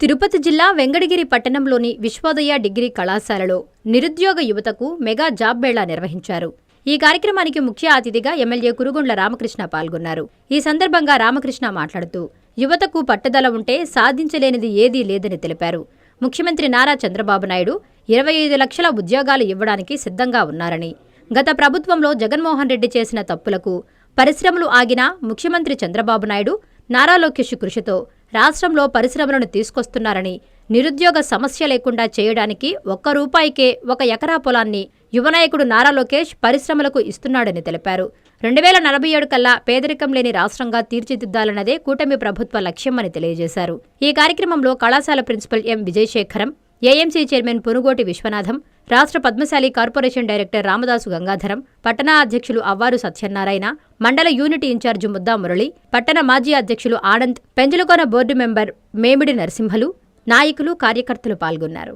తిరుపతి జిల్లా వెంకటగిరి పట్టణంలోని విశ్వోదయ డిగ్రీ కళాశాలలో నిరుద్యోగ యువతకు మెగా జాబ్ మేళా నిర్వహించారు. ఈ కార్యక్రమానికి ముఖ్య అతిథిగా ఎమ్మెల్యే కురుగుండ్ల రామకృష్ణ పాల్గొన్నారు. ఈ సందర్భంగా రామకృష్ణ మాట్లాడుతూ యువతకు పట్టుదల ఉంటే సాధించలేనిది ఏదీ లేదని తెలిపారు. ముఖ్యమంత్రి నారా చంద్రబాబు నాయుడు 25 లక్షల ఉద్యోగాలు ఇవ్వడానికి సిద్ధంగా ఉన్నారని, గత ప్రభుత్వంలో జగన్మోహన్ రెడ్డి చేసిన తప్పులకు పరిశ్రమలు ఆగినా ముఖ్యమంత్రి చంద్రబాబు నాయుడు, నారా లోకేష్ కృషితో రాష్ట్రంలో పరిశ్రమలను తీసుకొస్తున్నారని, నిరుద్యోగ సమస్య లేకుండా చేయడానికి ₹1 1 ఎకరా పొలాన్ని యువనాయకుడు నారా లోకేష్ పరిశ్రమలకు ఇస్తున్నాడని తెలిపారు. 2047 కల్లా పేదరికం లేని రాష్ట్రంగా తీర్చిదిద్దాలన్నదే కూటమి ప్రభుత్వ లక్ష్యమని తెలియజేశారు. ఈ కార్యక్రమంలో కళాశాల principal M Vijayasekharam, AMC chairman Punugoti Viswanatham, రాష్ట్ర పద్మశాలి కార్పొరేషన్ డైరెక్టర్ రామదాసు గంగాధరం, పట్టణ అధ్యక్షులు అవ్వారు సత్యనారాయణ, మండల యూనిట్ ఇన్ఛార్జి ముద్దా మురళి, పట్టణ మాజీ అధ్యక్షులు ఆనంద్, పెంజలకోన బోర్డు మెంబర్ మేమిడి నరసింహలు, నాయకులు, కార్యకర్తలు పాల్గొన్నారు.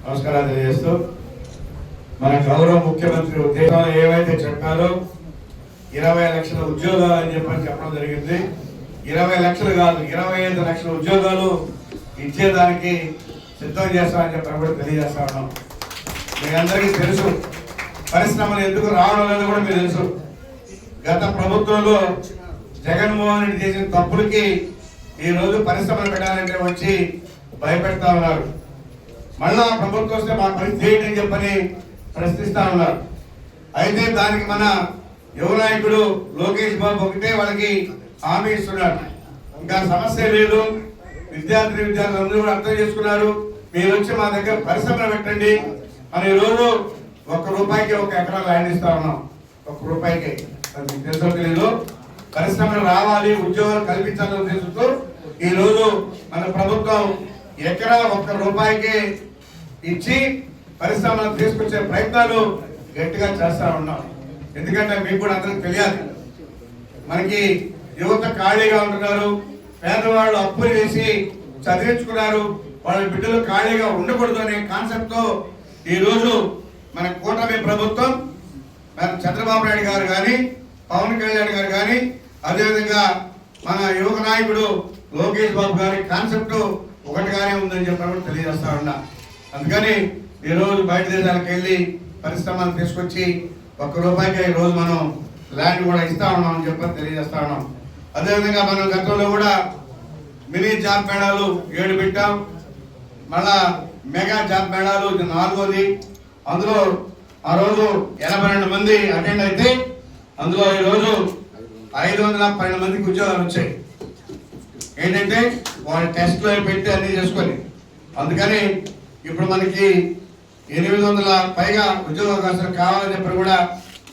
నమస్కారాలు తెలియజేస్తూ, మన గౌరవ ముఖ్యమంత్రి ఉద్దేశంలో ఏవైతే చెప్పారో 20 లక్షల ఉద్యోగాలు అని చెప్పడం జరిగింది. 20 లక్షలు కాదు, 25 లక్షల ఉద్యోగాలు ఇచ్చేదానికి సిద్ధం చేస్తామని చెప్పని కూడా తెలియజేస్తా ఉన్నాం. మీ అందరికీ తెలుసు పరిశ్రమలు ఎందుకు రావడం లేదో కూడా మీకు తెలుసు. గత ప్రభుత్వంలో జగన్మోహన్ రెడ్డి చేసిన తప్పులకి ఈరోజు పరిశ్రమలు పెట్టాలంటే వచ్చి భయపెడతా ఉన్నారు. మళ్ళా ప్రభుత్వం వస్తే మా పరిస్థితి ఏంటని చెప్పని ప్రశ్నిస్తా ఉన్నారు. అయితే దానికి మన యువనాయకుడు లోకేష్ బాబు ఒకటే వాళ్ళకి హామీ ఇస్తున్నాడు, ఇంకా సమస్య లేదు, విద్యార్థులు అందరూ కూడా అర్థం చేసుకున్నారు, మీరు వచ్చి మా దగ్గర పరిశ్రమలు పెట్టండి. మన ఈరోజు ₹1 1 ఎకరా ల్యాండ్ ఇస్తా ఉన్నాం. ₹1 తెలుసో తెలీదు, పరిశ్రమలు రావాలి, ఉద్యోగాలు కల్పించాలనే ఉద్దేశంతో ఈరోజు మన ప్రభుత్వం ఎకరా ₹1 ఇచ్చి పరిశ్రమలు తీసుకొచ్చే ప్రయత్నాలు గట్టిగా చేస్తా ఉన్నాం. ఎందుకంటే మీకు కూడా అందరికి తెలియాలి, మనకి యువత ఖాళీగా ఉంటున్నారు, పేదవాళ్ళు అప్పులు చేసి చదివించుకున్నారు, వాళ్ళ బిడ్డలు ఖాళీగా ఉండకూడదు అనే కాన్సెప్ట్ తో ఈరోజు మన కూటమి ప్రభుత్వం, మన చంద్రబాబు నాయుడు గారు కానీ, పవన్ కళ్యాణ్ గారు కానీ, అదేవిధంగా మన యువక నాయకుడు లోకేష్ బాబు గారి కాన్సెప్ట్ ఒకటిగానే ఉందని చెప్పి తెలియజేస్తా ఉన్నా. అందుకని ఈరోజు బయట దేశాలకు వెళ్ళి పరిశ్రమలు తీసుకొచ్చి ₹1 ఈరోజు మనం ల్యాండ్ కూడా ఇస్తా ఉన్నాం అని చెప్పి తెలియజేస్తా ఉన్నాం. అదేవిధంగా మనం గతంలో కూడా మినీ జాబ్ మేళాలు 7 పెట్టాం, మళ్ళా మెగా జాబ్ మేళాలు 4వది. అందులో ఆ రోజు 82 మంది అటెండ్ అయితే అందులో ఈరోజు 512 మందికి ఉద్యోగాలు వచ్చాయి. ఏంటంటే వాళ్ళు టెస్ట్లో పెట్టి అన్ని చేసుకొని, అందుకని ఇప్పుడు మనకి 800 పైగా ఉద్యోగ అవకాశాలు కావాలని చెప్పి కూడా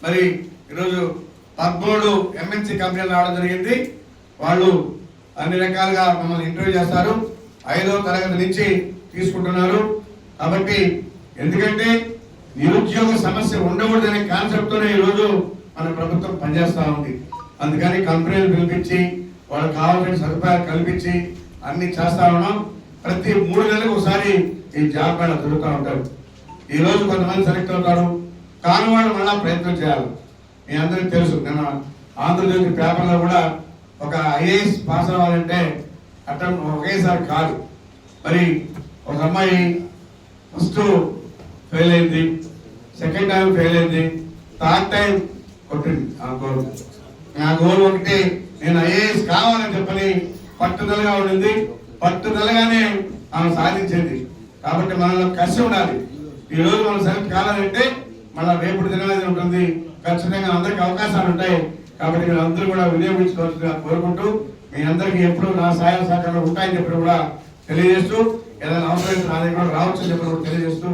మరి ఈరోజు 13 MNC కంపెనీలు రావడం జరిగింది. వాళ్ళు అన్ని రకాలుగా మమ్మల్ని ఇంటర్వ్యూ చేస్తారు, 5వ తరగతి నుంచి తీసుకుంటున్నారు. కాబట్టి ఎందుకంటే నిరుద్యోగ సమస్య ఉండకూడదనే కాన్సెప్ట్తోనే ఈరోజు మన ప్రభుత్వం పనిచేస్తూ ఉంది. అందుకని కంపెనీలు పిలిపించి వాళ్ళకి కావాల్సిన సదుపాయాలు కల్పించి అన్ని చేస్తా ఉన్నాం. ప్రతి 3 నెలలకు ఒకసారి ఈ జాబ్ మేళా జరుగుతూ ఉంటారు. ఈ రోజు కొంతమంది సెలెక్ట్ అవుతారు, కాని వాళ్ళు మళ్ళా ప్రయత్నం చేయాలి. మీ అందరికీ తెలుసు, నేను ఆంధ్రజ్యోతి పేపర్లో కూడా ఒక IAS పాస్ అవ్వాలంటే అటెంప్ట్ ఒకేసారి కాదు. మరి ఒక అమ్మాయి ఫస్ట్ ఫెయిల్ అయింది, సెకండ్ టైం ఫెయిల్ అయింది, థర్డ్ టైం కొట్టింది. ఆ గోల్ ఒకటి, నేను IAS కావాలని చెప్పని పట్టుదలగా ఉండింది, పట్టుదలగానే ఆమె సాధించింది. కాబట్టి మనలో కసి ఉండాలి. ఈ రోజు మనం సెలెక్ట్ కావాలంటే మళ్ళీ రేపటి దినమే ఉంటుంది, ఖచ్చితంగా అందరికి అవకాశాలు ఉంటాయి. కాబట్టి మీరు అందరూ కూడా వినియోగించుకోవాల్సిందిగా కోరుకుంటూ, మీ అందరికీ ఎప్పుడు నా సహాయ సహకారాలు ఉంటాయని చెప్పి కూడా తెలియజేస్తూ, ఏదైనా అవసరం నా దగ్గర రావచ్చని చెప్పి కూడా తెలియజేస్తూ